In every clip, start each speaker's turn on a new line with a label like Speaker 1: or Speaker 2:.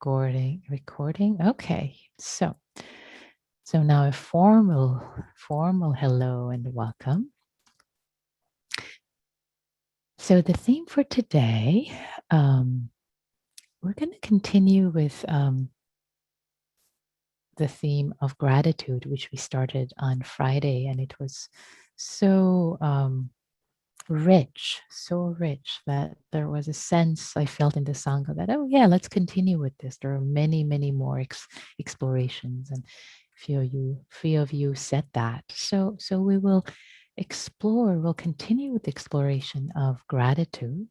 Speaker 1: Recording. Okay. So now a formal hello and welcome. So the theme for today, we're going to continue with the theme of gratitude, which we started on Friday, and it was so rich that there was a sense I felt in the Sangha that, oh yeah, let's continue with this. There are many more explorations, and few of you said that. So we will explore, we'll continue with the exploration of gratitude,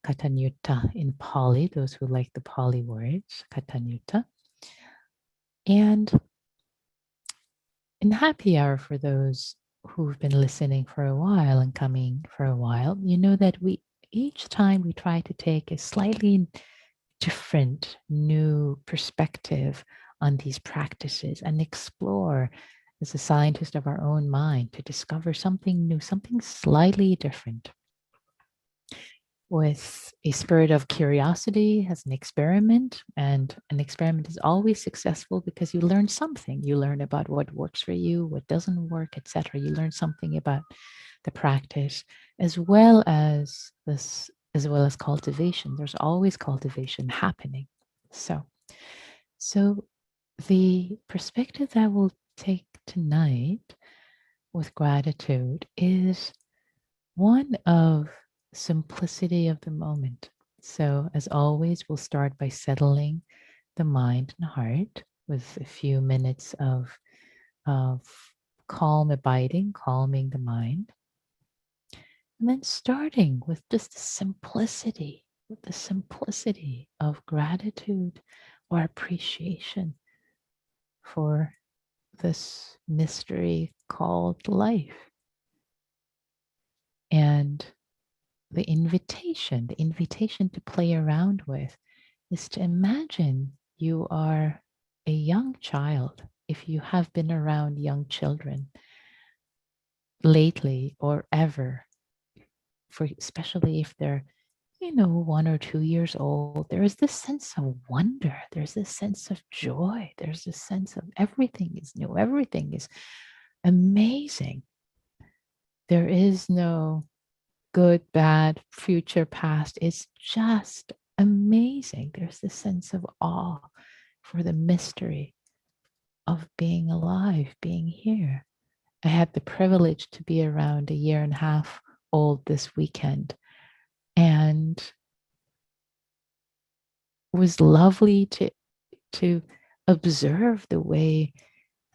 Speaker 1: katanyutta in Pali, those who like the Pali words, katanyutta. And in happy hour, for those who've been listening for a while and coming for a while, you know that each time we try to take a slightly different, new perspective on these practices and explore as a scientist of our own mind to discover something new, something slightly different, with a spirit of curiosity as an experiment. And an experiment is always successful because you learn something. You learn about what works for you, what doesn't work, etc. You learn something about the practice, as well as cultivation. There's always cultivation happening. So the perspective that we'll take tonight with gratitude is one of simplicity of the moment. So, as always, we'll start by settling the mind and heart with a few minutes of calm abiding, calming the mind. And then starting with just the simplicity, of gratitude or appreciation for this mystery called life. And the invitation to play around with is to imagine you are a young child. If you have been around young children lately or ever, especially if they're 1 or 2 years old, there is this sense of wonder, there's this sense of joy, there's this sense of everything is new, everything is amazing. There is no good, bad, future, past. It's just amazing. There's this sense of awe for the mystery of being alive, being here. I had the privilege to be around 1.5 years old this weekend, and it was lovely to observe the way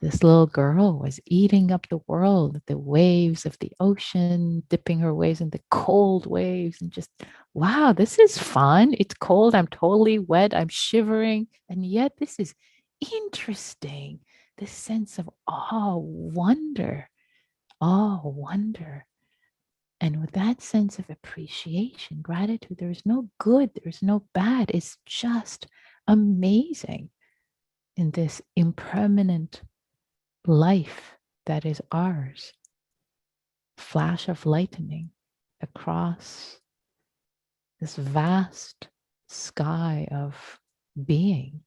Speaker 1: this little girl was eating up the world, the waves of the ocean, dipping her waves in the cold waves, and just, wow, this is fun. It's cold. I'm totally wet. I'm shivering. And yet this is interesting. This sense of awe, wonder. And with that sense of appreciation, gratitude, there is no good, there is no bad. It's just amazing in this impermanent life that is ours. Flash of lightning across this vast sky of being.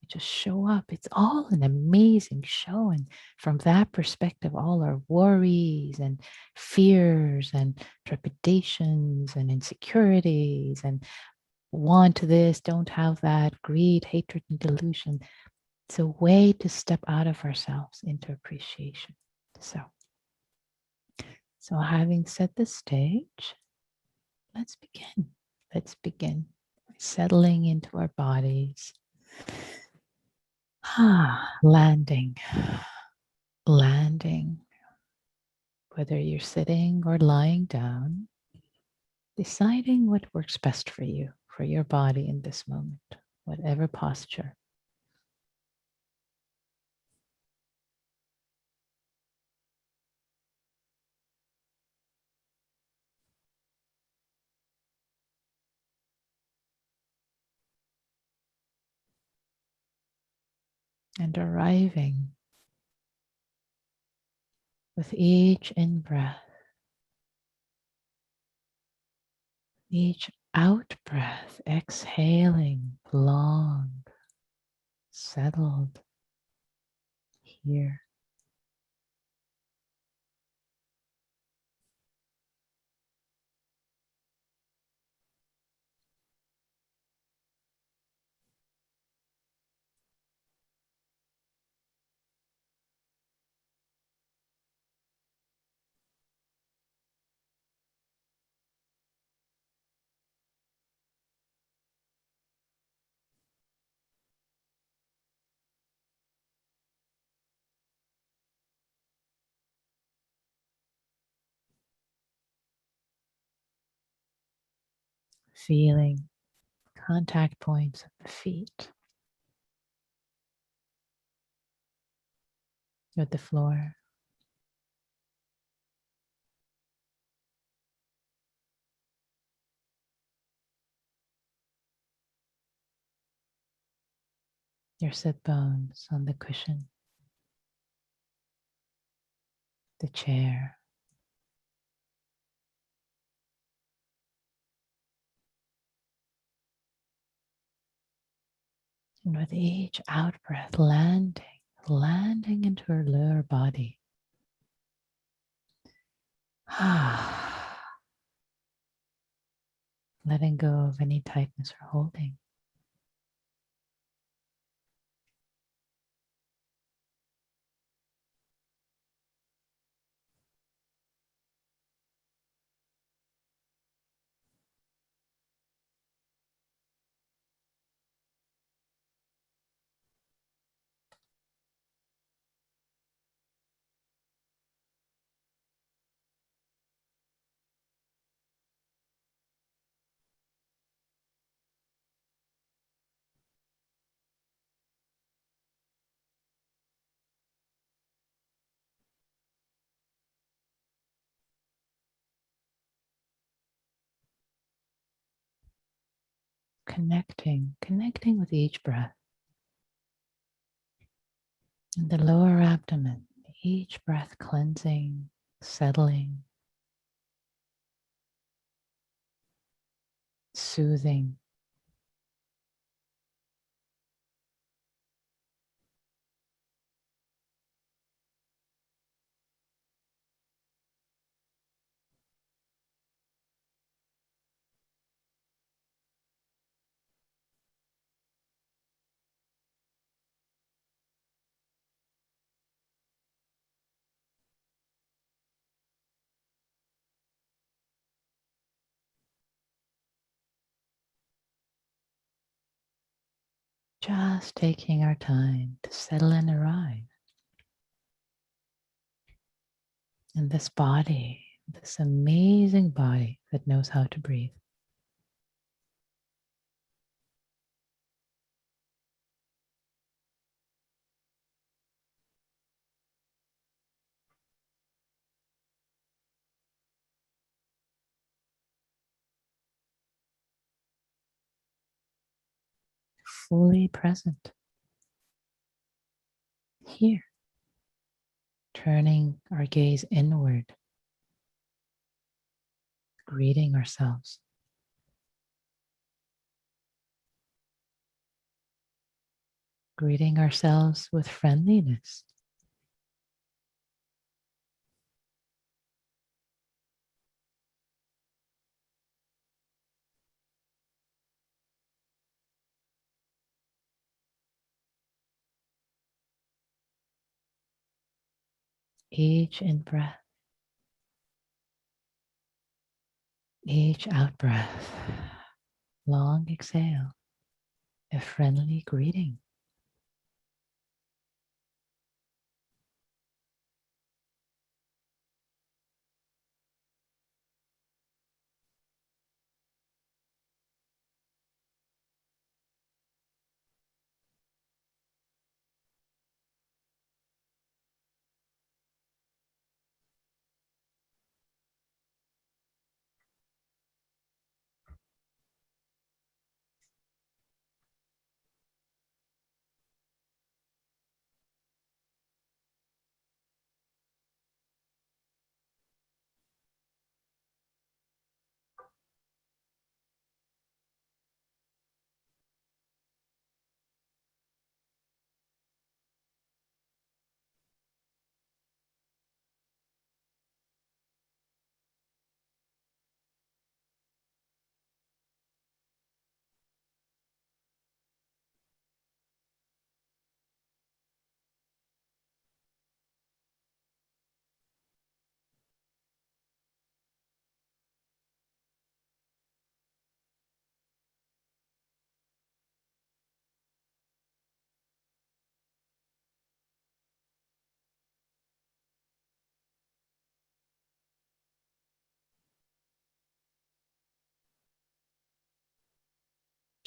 Speaker 1: We just show up. It's all an amazing show. And from that perspective, all our worries and fears and trepidations and insecurities and want this, don't have that, greed, hatred, and delusion. It's a way to step out of ourselves into appreciation. So having set the stage, let's begin. Let's begin by settling into our bodies. Landing. Whether you're sitting or lying down, deciding what works best for you, for your body in this moment, whatever posture. And arriving with each in-breath, each out-breath, exhaling long, settled here. Feeling contact points of the feet with the floor. Your sit bones on the cushion, the chair. And with each out breath, landing into our lower body. Letting go of any tightness or holding. Connecting with each breath. And the lower abdomen, each breath cleansing, settling, soothing. Just taking our time to settle and arrive in this body, this amazing body that knows how to breathe. Fully present here, turning our gaze inward, greeting ourselves. Greeting ourselves with friendliness. Each in breath, each out breath, long exhale, a friendly greeting.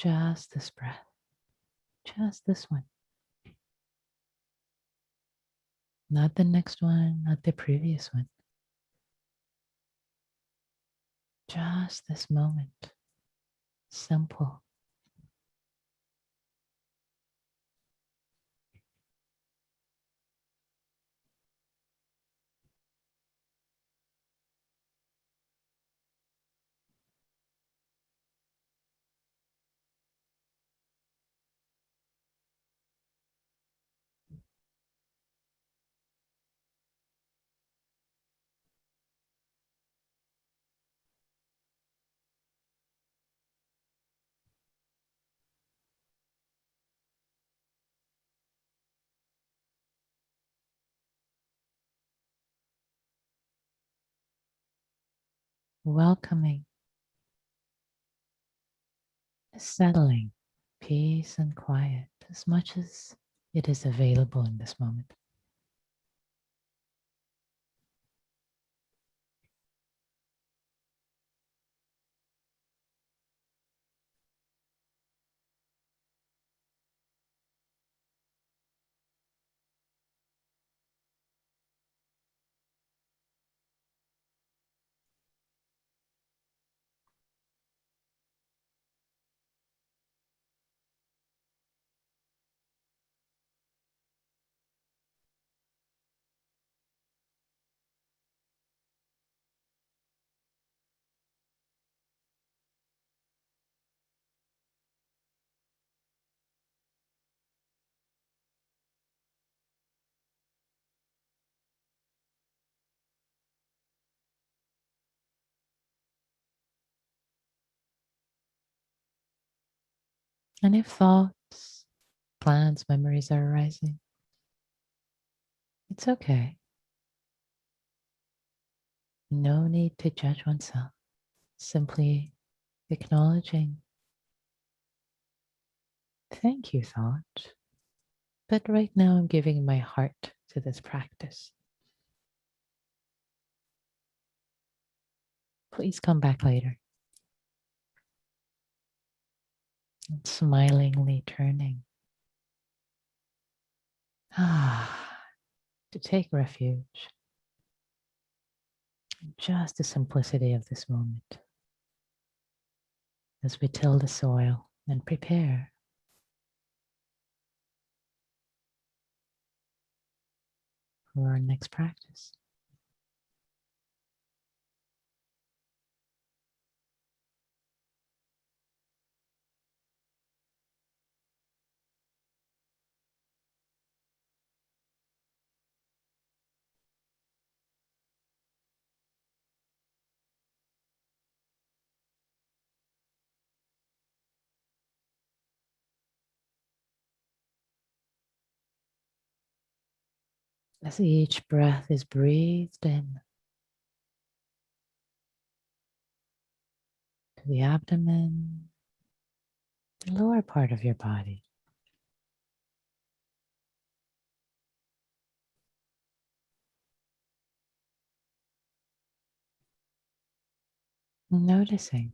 Speaker 1: Just this breath, just this one. Not the next one, not the previous one. Just this moment. Simple. Welcoming, settling, peace and quiet as much as it is available in this moment. And if thoughts, plans, memories are arising, it's okay. No need to judge oneself. Simply acknowledging, thank you, thought. But right now I'm giving my heart to this practice. Please come back later. And smilingly turning. To take refuge. In just the simplicity of this moment. As we till the soil and prepare for our next practice. As each breath is breathed in to the abdomen, the lower part of your body. Noticing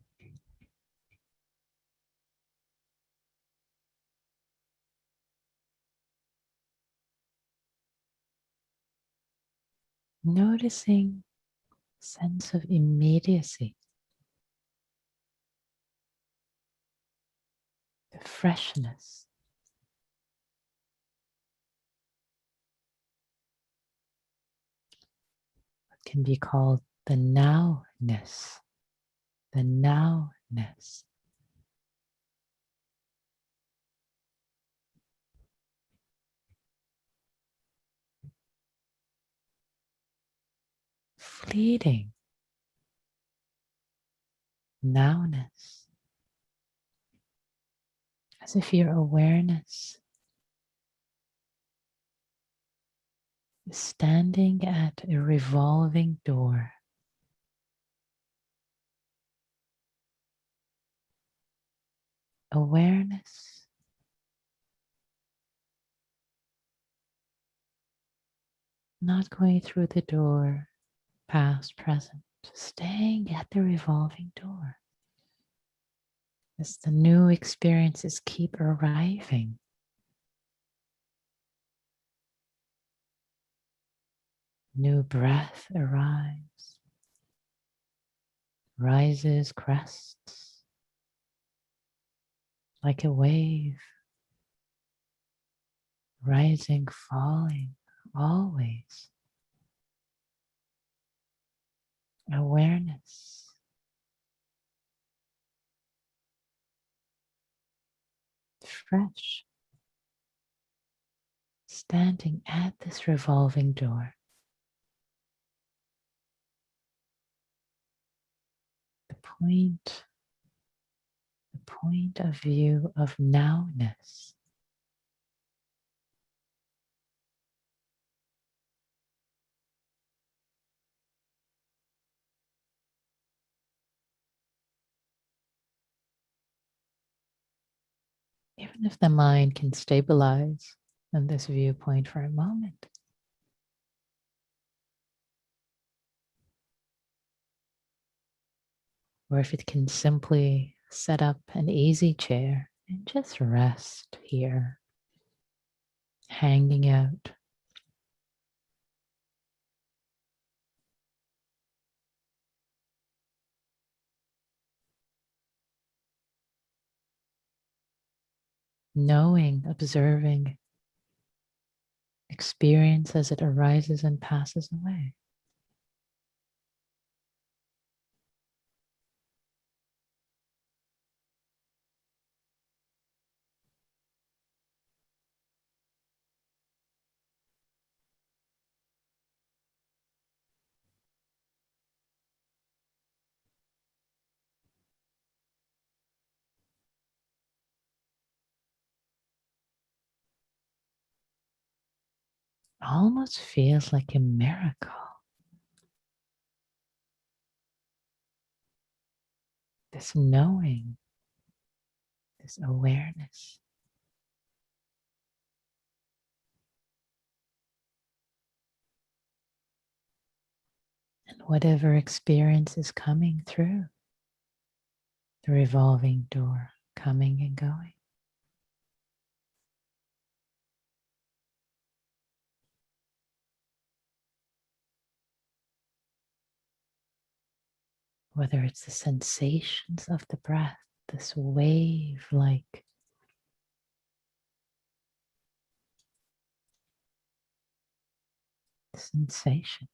Speaker 1: noticing sense of immediacy, the freshness, what can be called the nowness, the nowness. Fleeting nowness, as if your awareness is standing at a revolving door. Awareness not going through the door, past, present, staying at the revolving door. as the new experiences keep arriving. New breath arrives, rises, crests like a wave, rising, falling, always. Awareness, fresh, standing at this revolving door. The point of view of nowness. Even if the mind can stabilize in this viewpoint for a moment, or if it can simply set up an easy chair and just rest here, hanging out, knowing, observing, experience as it arises and passes away. Almost feels like a miracle. This knowing, this awareness. And whatever experience is coming through the revolving door, coming and going. Whether it's the sensations of the breath, this wave like sensation,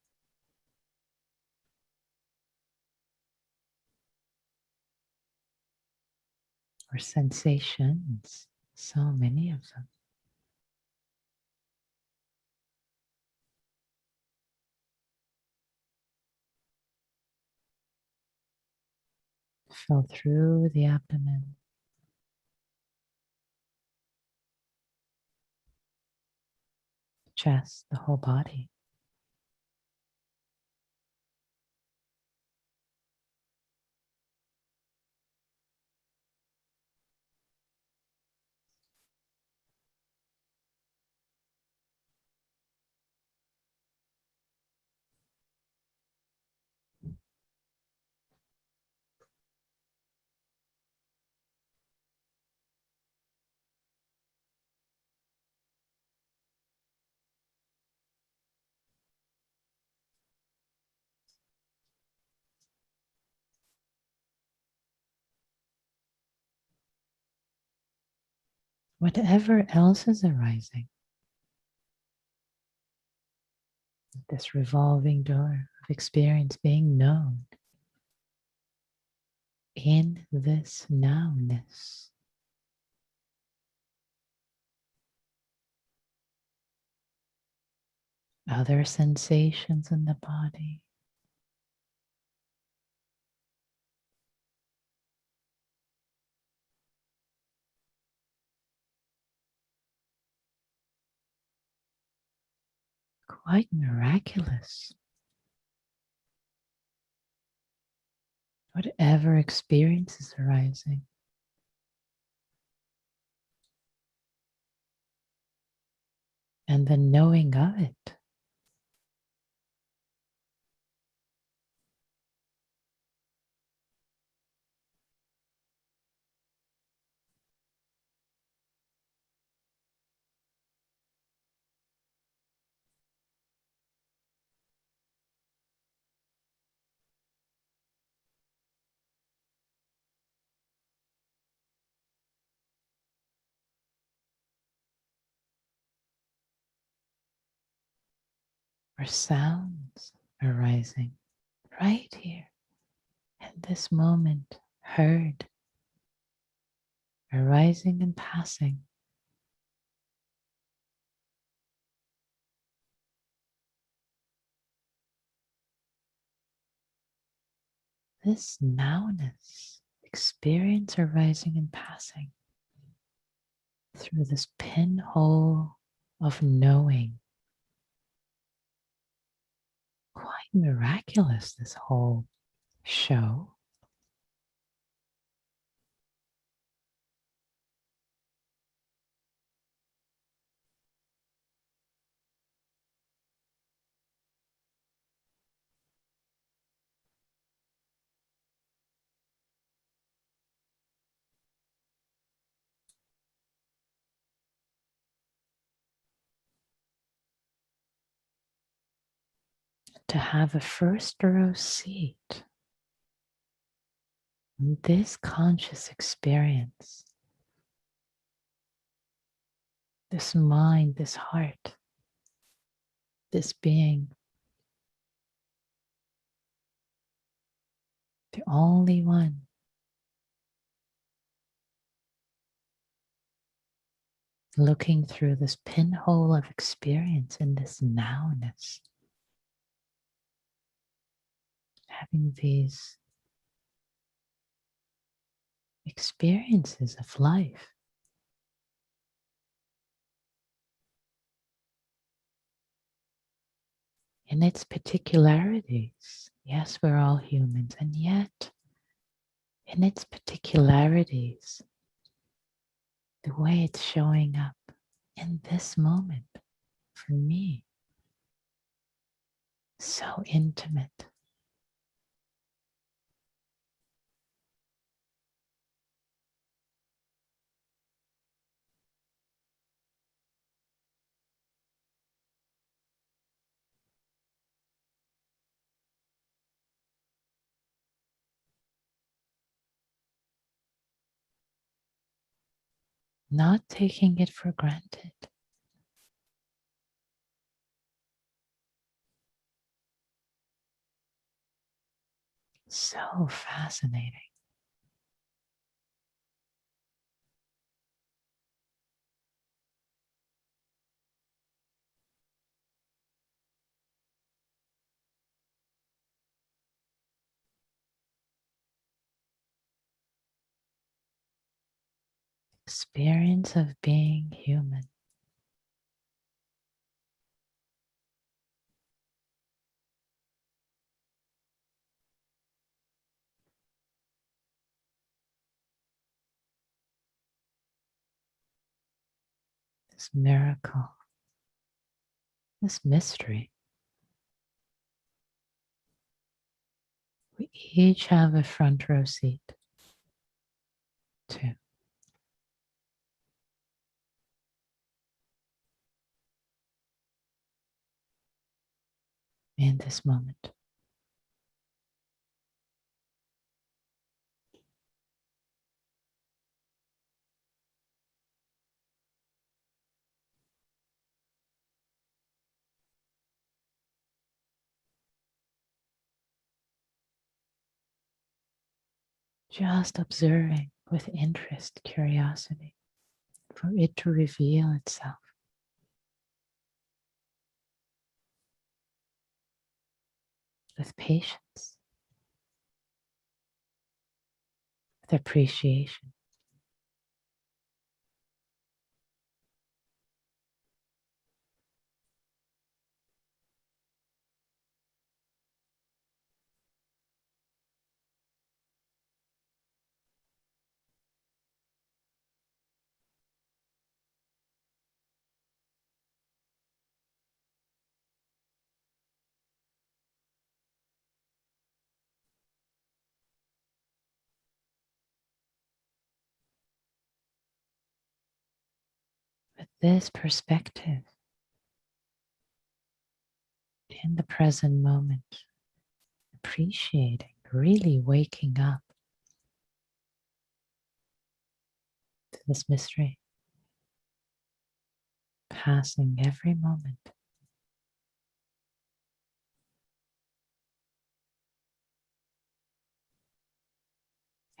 Speaker 1: or sensations, so many of them. Fill through the abdomen, chest, the whole body. Whatever else is arising, this revolving door of experience being known in this nowness. Other sensations in the body. Quite miraculous. Whatever experience is arising. And the knowing of it. or sounds arising right here in this moment, heard, arising and passing. This nowness, experience arising and passing through this pinhole of knowing. Quite miraculous, this whole show. To have a first row seat in this conscious experience, this mind, this heart, this being, the only one looking through this pinhole of experience in this nowness, having these experiences of life in its particularities. Yes, we're all humans, and yet in its particularities, the way it's showing up in this moment for me, so intimate. Not taking it for granted. So fascinating. Experience of being human. This miracle, this mystery. We each have a front row seat to in this moment. Just observing with interest, curiosity, for it to reveal itself with patience, with appreciation. With this perspective in the present moment, appreciating, really waking up to this mystery, passing every moment.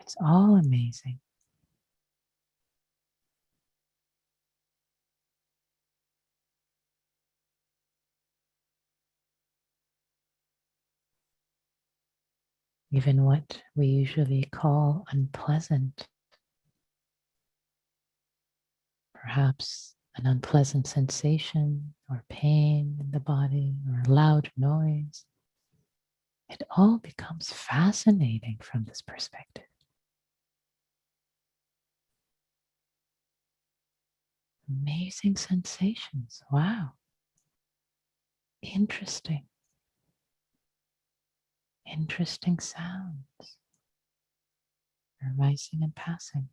Speaker 1: It's all amazing. Even what we usually call unpleasant, perhaps an unpleasant sensation or pain in the body or a loud noise, it all becomes fascinating from this perspective. Amazing sensations. Wow. Interesting. Interesting sounds arising and passing.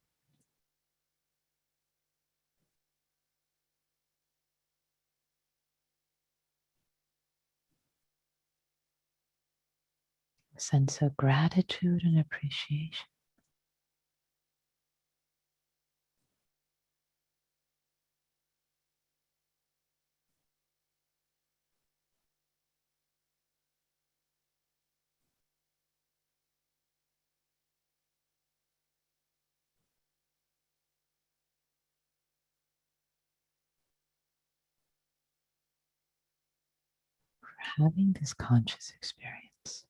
Speaker 1: A sense of gratitude and appreciation. Having this conscious experience.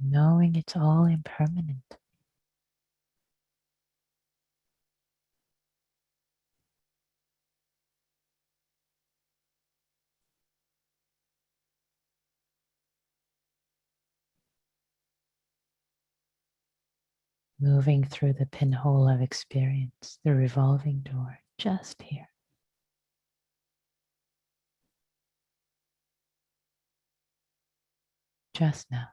Speaker 1: Knowing it's all impermanent. Moving through the pinhole of experience, the revolving door, just here, just now.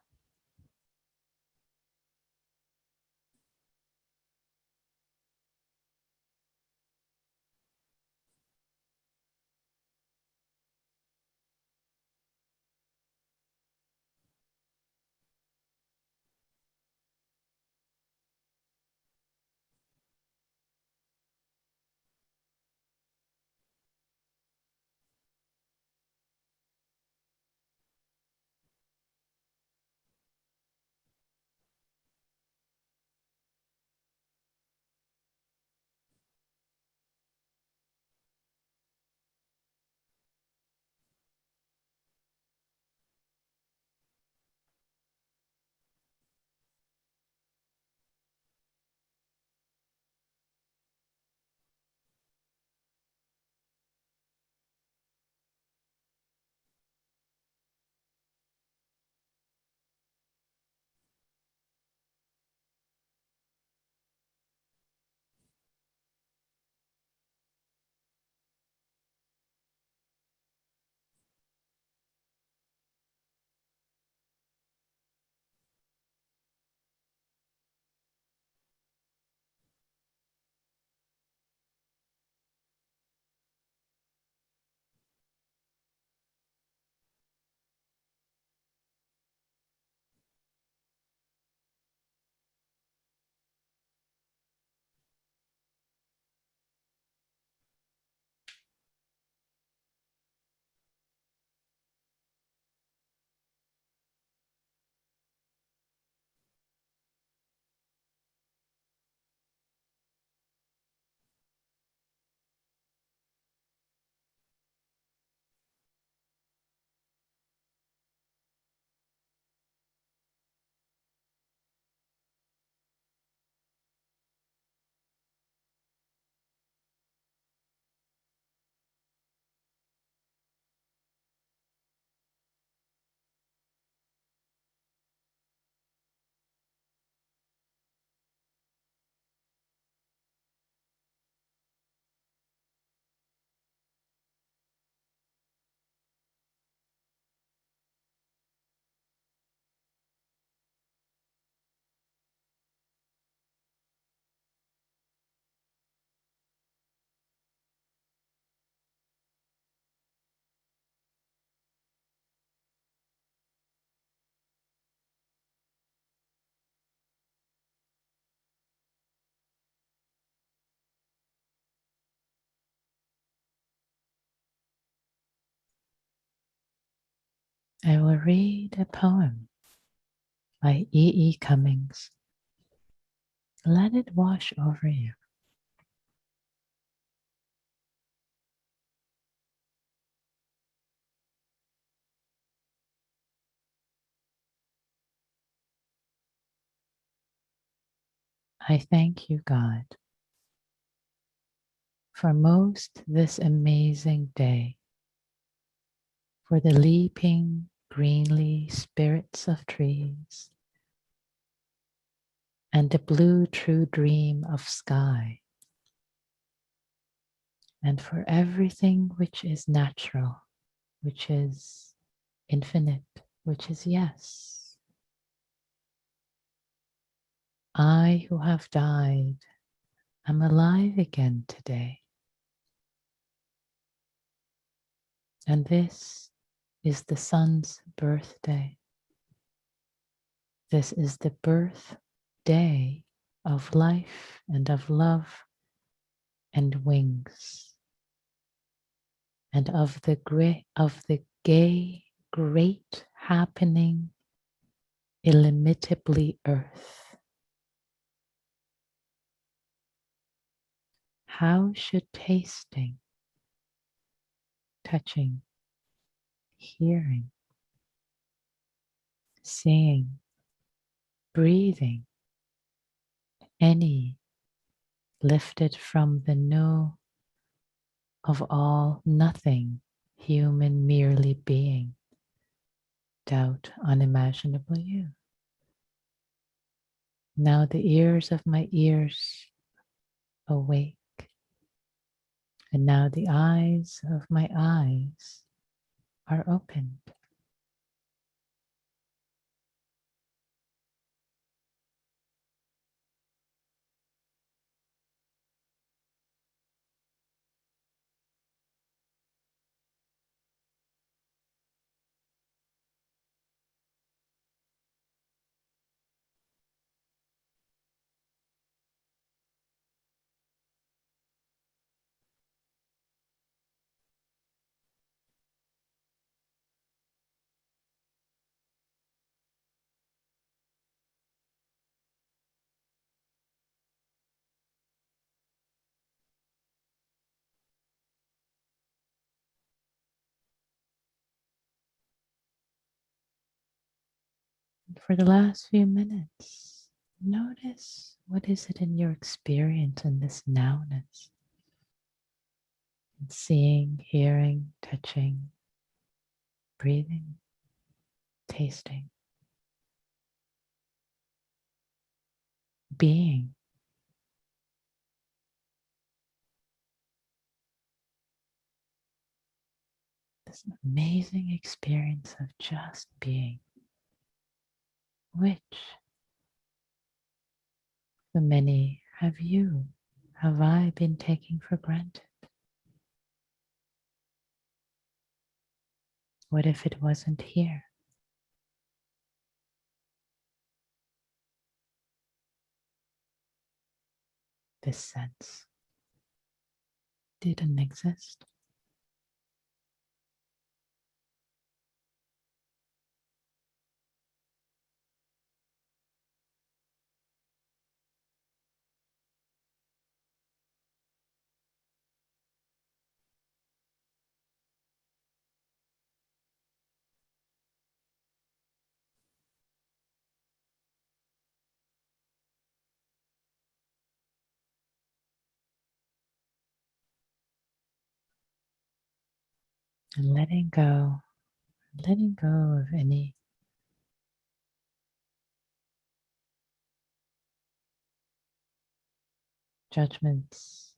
Speaker 1: I will read a poem by E. E. Cummings. Let it wash over you. I thank you, God, for most this amazing day, for the leaping greenly spirits of trees, and the blue true dream of sky, and for everything which is natural, which is infinite, which is yes. I who have died am alive again today. And this is the sun's birthday. This is the birthday of life and of love and wings, and of the gay, great happening, illimitably earth. How should tasting, touching, hearing, seeing, breathing, any lifted from the no of all nothing, human merely being, doubt unimaginable you? Now the ears of my ears awake, and now the eyes of my eyes are opened. For the last few minutes, notice what is it in your experience in this nowness. Seeing, hearing, touching, breathing, tasting, being. This amazing experience of just being, which the many have I been taking for granted? What if it wasn't here? This sense didn't exist. And letting go of any judgments,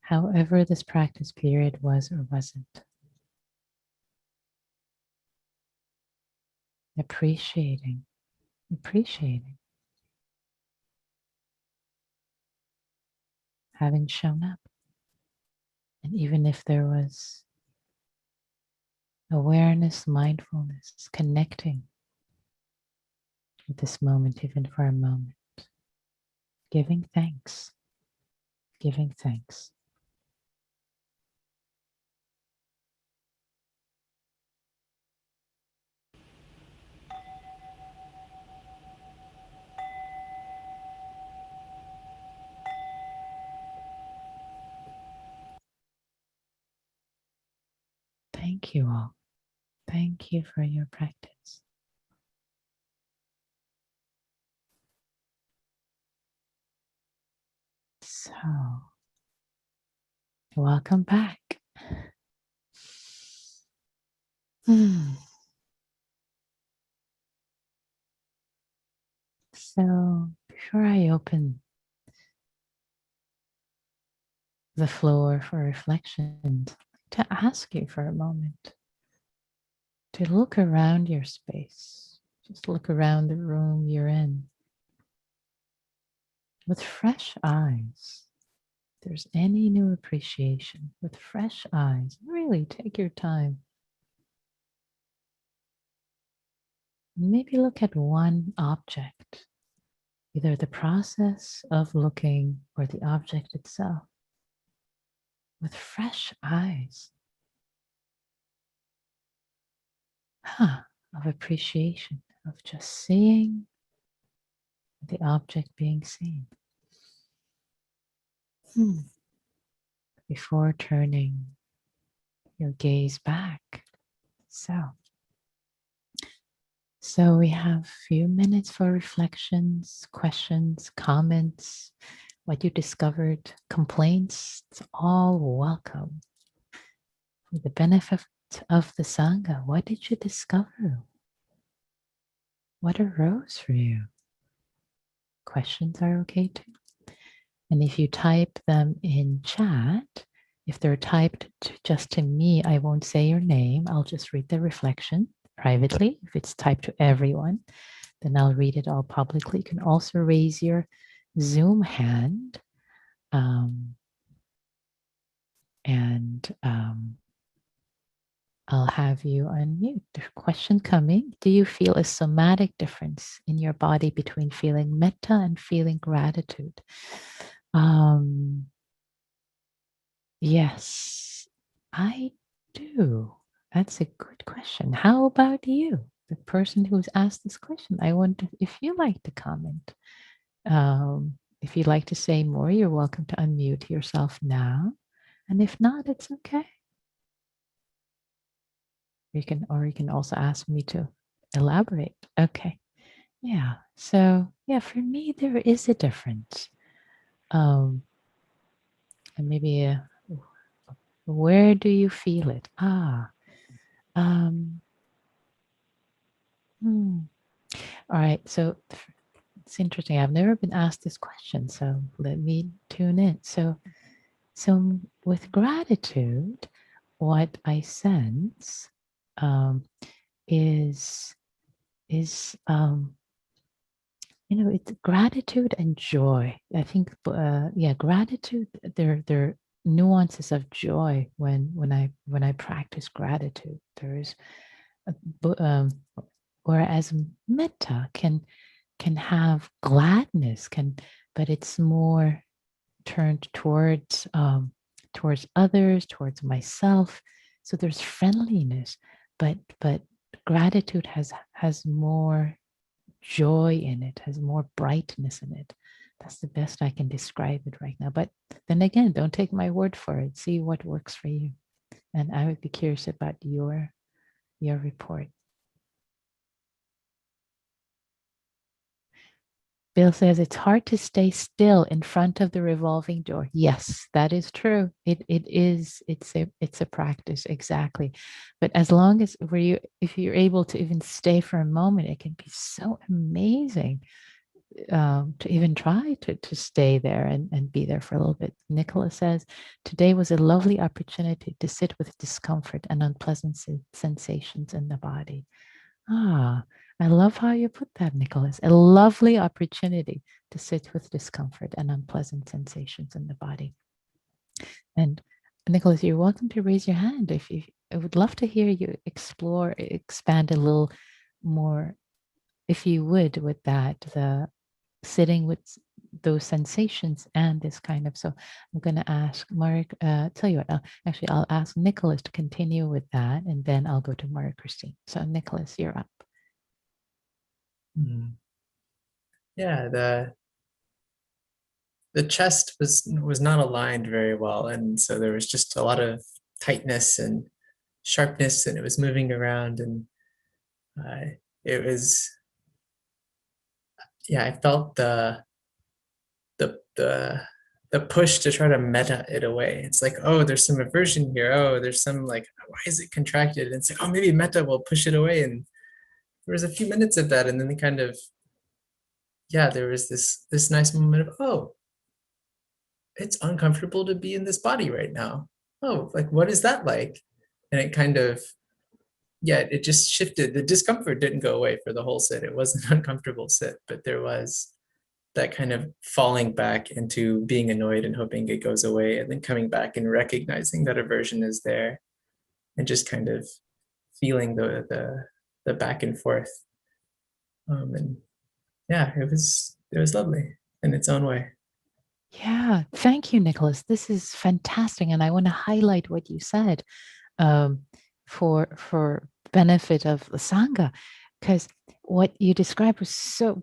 Speaker 1: however this practice period was or wasn't. Appreciating, appreciating, having shown up. And even if there was awareness, mindfulness, connecting with this moment, even for a moment, giving thanks, giving thanks. Thank you all. Thank you for your practice. So, welcome back. So, before I open the floor for reflection, to ask you for a moment to look around your space. Just look around the room you're in with fresh eyes. If there's any new appreciation, with fresh eyes, really take your time. Maybe look at one object, either the process of looking or the object itself, with fresh eyes. Of appreciation, of just seeing the object being seen. Before turning your gaze back. So we have a few minutes for reflections, questions, comments, what you discovered, complaints. It's all welcome. For the benefit of the Sangha, what did you discover? What arose for you? Questions are okay too. And if you type them in chat, if they're typed just to me, I won't say your name. I'll just read the reflection privately. If it's typed to everyone, then I'll read it all publicly. You can also raise your Zoom hand and I'll have you unmute. The question coming, do you feel a somatic difference in your body between feeling metta and feeling gratitude? Yes, I do. That's a good question. How about you? The person who's asked this question. I wonder if you like to comment. If you'd like to say more, you're welcome to unmute yourself now. And if not, it's okay. You can also ask me to elaborate. Okay. Yeah. So yeah, for me, there is a difference. And maybe where do you feel it? All right. So it's interesting. I've never been asked this question, so let me tune in. So with gratitude, what I sense is it's gratitude and joy. I think gratitude. There are nuances of joy when I practice gratitude. There's whereas metta can have gladness, but it's more turned towards others, towards myself. So there's friendliness, but gratitude has more joy in it, has more brightness in it. That's the best I can describe it right now. But then again, don't take my word for it. See what works for you. And I would be curious about your report. Bill says it's hard to stay still in front of the revolving door. Yes, that is true. It is. It's a practice, exactly. But as long as if you're able to even stay for a moment, it can be so amazing to even try to stay there and be there for a little bit. Nicholas says today was a lovely opportunity to sit with discomfort and unpleasant sensations in the body. I love how you put that, Nicholas. A lovely opportunity to sit with discomfort and unpleasant sensations in the body. And Nicholas, you're welcome to raise your hand if you. I would love to hear you expand a little more, if you would, with that, the sitting with those sensations and this kind of. So I'm going to ask Mark. Tell you what, I'll ask Nicholas to continue with that, and then I'll go to Maria Christine. So Nicholas, you're up.
Speaker 2: Yeah, the chest was not aligned very well, and so there was just a lot of tightness and sharpness, and it was moving around, and it was, yeah, I felt the the the push to try to meta it away. It's like, oh, there's some aversion here. Oh, there's some like, why is it contracted? And it's like, oh, maybe meta will push it away. And there was a few minutes of that, and then they kind of, yeah, there was this nice moment of, oh, it's uncomfortable to be in this body right now. Oh, like what is that like? And it kind of, yeah, it just shifted. The discomfort didn't go away for the whole sit. It was an uncomfortable sit, but there was that kind of falling back into being annoyed and hoping it goes away, and then coming back and recognizing that aversion is there, and just kind of feeling the back and forth. And yeah, it was lovely in its own way.
Speaker 1: Yeah, thank you, Nicholas. This is fantastic, and I want to highlight what you said um, for benefit of the sangha, because what you described was so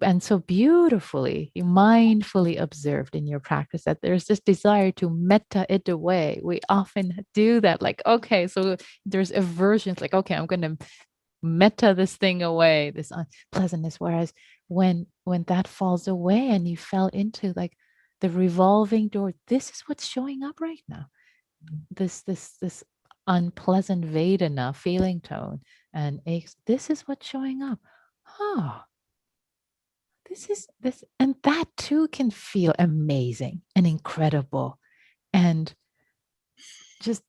Speaker 1: beautifully, you mindfully observed in your practice that there's this desire to metta it away. We often do that, like, okay, so there's aversions, like, okay, I'm going to metta this thing away, this unpleasantness. Whereas when that falls away and you fell into like the revolving door, this is what's showing up right now. This unpleasant Vedana feeling tone and aches. This is what's showing up. Oh, this is this, and that too can feel amazing and incredible and just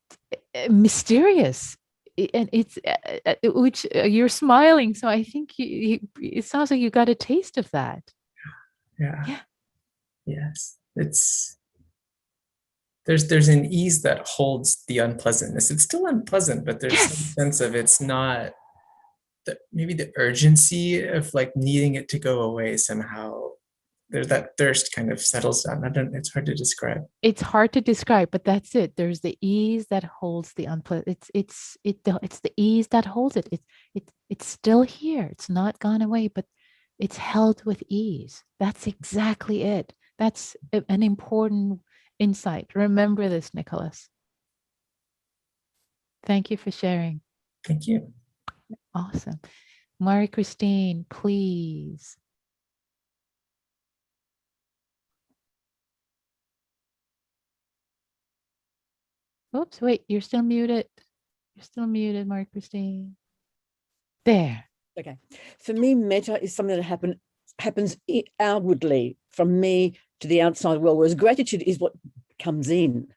Speaker 1: mysterious. And it's which you're smiling, so I think it sounds like you got a taste of that.
Speaker 2: Yeah.
Speaker 1: Yeah.
Speaker 2: Yes. There's an ease that holds the unpleasantness. It's still unpleasant, but there's some
Speaker 1: Yes.
Speaker 2: sense of it's not maybe the urgency of like needing it to go away somehow. There's that thirst kind of settles down. I don't, it's hard to describe.
Speaker 1: It's hard to describe, but that's it. There's the ease that holds the unpleasant. It's the ease that holds it. It's still here. It's not gone away, but it's held with ease. That's exactly it. That's an important insight. Remember this, Nicholas. Thank you for sharing.
Speaker 2: Thank you.
Speaker 1: Awesome. Mari Christine, please. Oops, wait, you're still muted. You're still muted, Mari Christine. There.
Speaker 3: Okay. For me, metta is something that happens outwardly from me to the outside world, whereas gratitude is what comes in.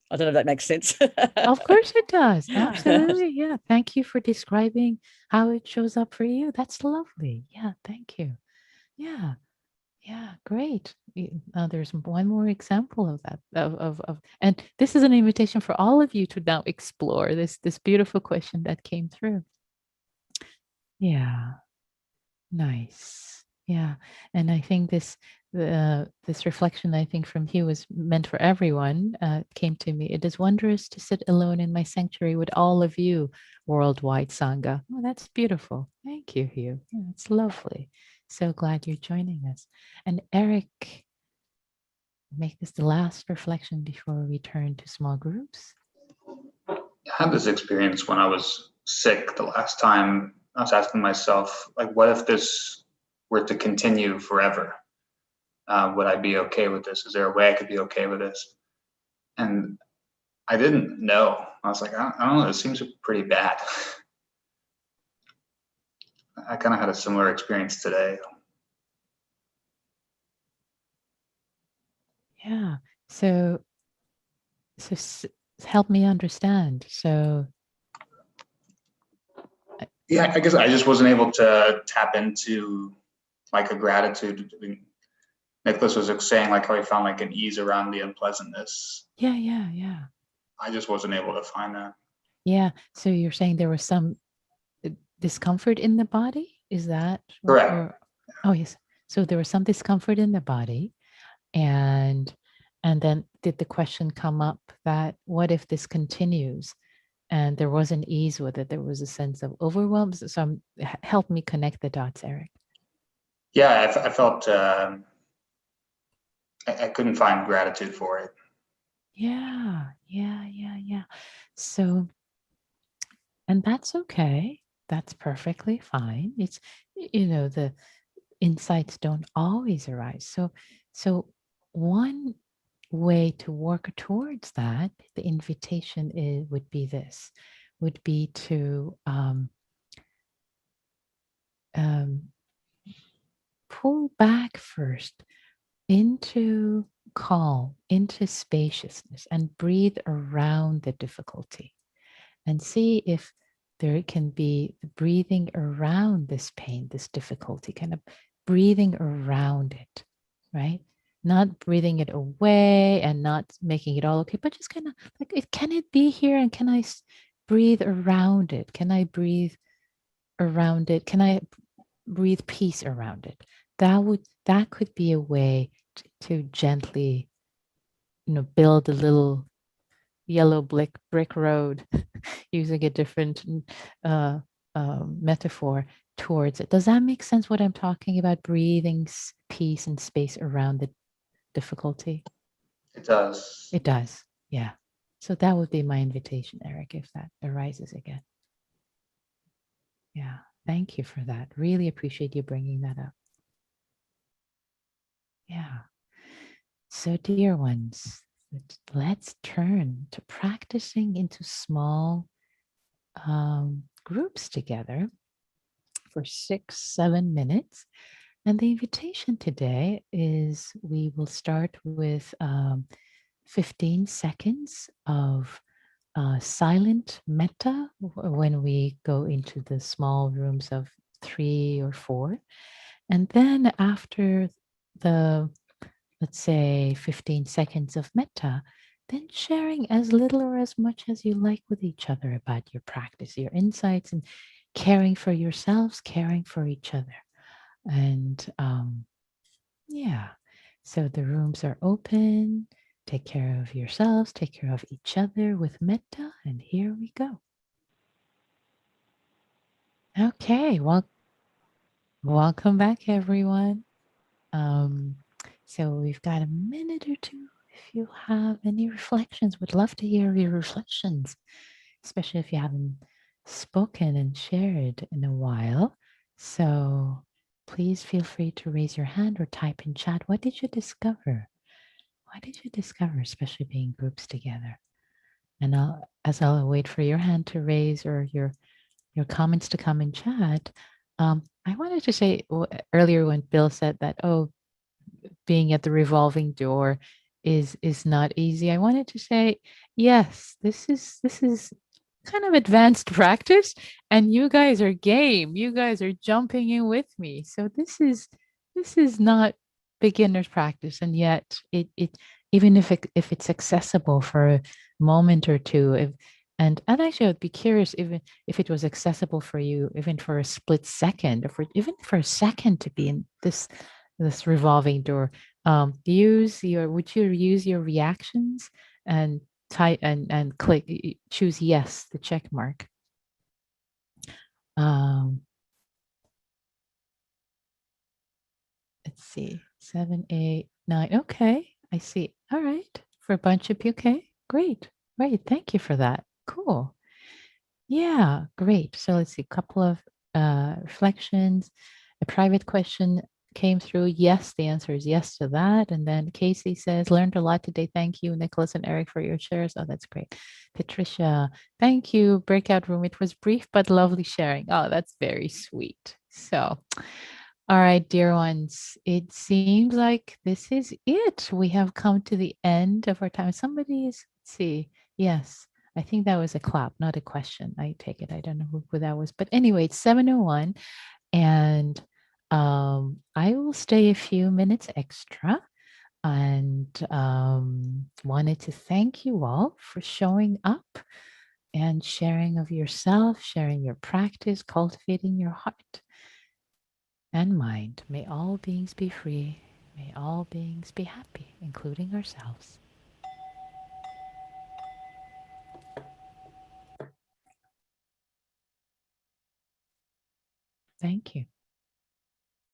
Speaker 3: I don't know if that makes sense.
Speaker 1: Of course it does. Absolutely. Yeah. Thank you for describing how it shows up for you. That's lovely. Yeah. Thank you. Yeah. Yeah. Great. There's one more example of that. And this is an invitation for all of you to now explore this beautiful question that came through. Yeah. Nice. Yeah. And I think this reflection, I think from Hugh, was meant for everyone. Came to me. It is wondrous to sit alone in my sanctuary with all of you, worldwide Sangha. Oh, that's beautiful. Thank you, Hugh. Yeah, it's lovely. So glad you're joining us. And Eric, make this the last reflection before we turn to small groups.
Speaker 4: I had this experience when I was sick the last time. I was asking myself, like, what if this were to continue forever? Would I be okay with this? Is there a way I could be okay with this? And I didn't know. I was like, I don't know, it seems pretty bad. I kind of had a similar experience today.
Speaker 1: Yeah. So help me understand. So
Speaker 4: Yeah, I guess I just wasn't able to tap into like a gratitude. I mean, Nicholas was saying like how he found like an ease around the unpleasantness.
Speaker 1: yeah.
Speaker 4: I just wasn't able to find that.
Speaker 1: Yeah. So you're saying there was some discomfort in the body? Is that
Speaker 4: Correct.
Speaker 1: Oh, yes. So there was some discomfort in the body, and then did the question come up that what if this continues? And there was an ease with it. There was a sense of overwhelm. So help me connect the dots, Eric.
Speaker 4: Yeah, I felt I couldn't find gratitude for it.
Speaker 1: Yeah. So, and that's okay. That's perfectly fine. It's, the insights don't always arise. So one way to work towards that, the invitation would be this, would be to pull back first into calm, into spaciousness, and breathe around the difficulty, and see if there can be breathing around this pain, this difficulty, kind of breathing around it, right? Not breathing it away and not making it all okay, but just kind of like, can it be here? And can I breathe around it? Can I breathe around it? Can I breathe peace around it? That could be a way to gently, build a little yellow brick road using a different metaphor towards it. Does that make sense what I'm talking about? Breathing peace and space around the difficulty?
Speaker 4: It does.
Speaker 1: It does. Yeah. So that would be my invitation, Eric, if that arises again. Yeah. Thank you for that. Really appreciate you bringing that up. Yeah. So, dear ones, let's turn to practicing into small groups together for 6-7 minutes. And the invitation today is we will start with 15 seconds of silent metta when we go into the small rooms of 3 or 4. And then after the, let's say, 15 seconds of metta, then sharing as little or as much as you like with each other about your practice, your insights, and caring for yourselves, caring for each other. And yeah, so the rooms are open. Take care of yourselves, take care of each other with metta, and here we go. Okay, well, welcome back, everyone. So we've got a minute or two. If you have any reflections, would love to hear your reflections, especially if you haven't spoken and shared in a while. So please feel free to raise your hand or type in chat. What did you discover? What did you discover, especially being groups together? And I'll wait for your hand to raise or your comments to come in chat. I wanted to say earlier when Bill said that, being at the revolving door is not easy. I wanted to say, yes, this is kind of advanced practice, and you guys are game. You guys are jumping in with me. So this is not beginner's practice, and yet it even if it's accessible for a moment or two, and actually I'd be curious even if it was accessible for you, even for a split second, or even for a second to be in this revolving door. Would you use your reactions and type and click, choose yes, the check mark. Let's see, 7, 8, 9. Okay, I see. All right, for a bunch of you. Okay, great. Thank you for that. Cool. Yeah, great. So let's see, a couple of reflections. A private question came through. Yes, the answer is yes to that. And then Casey says, learned a lot today. Thank you, Nicholas and Eric, for your shares. Oh, that's great. Patricia, thank you. Breakout room. It was brief but lovely sharing. Oh, that's very sweet. So, all right, dear ones, it seems like this is it. We have come to the end of our time. Let's see. Yes, I think that was a clap, not a question. I take it. I don't know who that was. But anyway, it's 7:01. And I will stay a few minutes extra, and wanted to thank you all for showing up and sharing of yourself, sharing your practice, cultivating your heart and mind. May all beings be free. May all beings be happy, including ourselves. Thank you.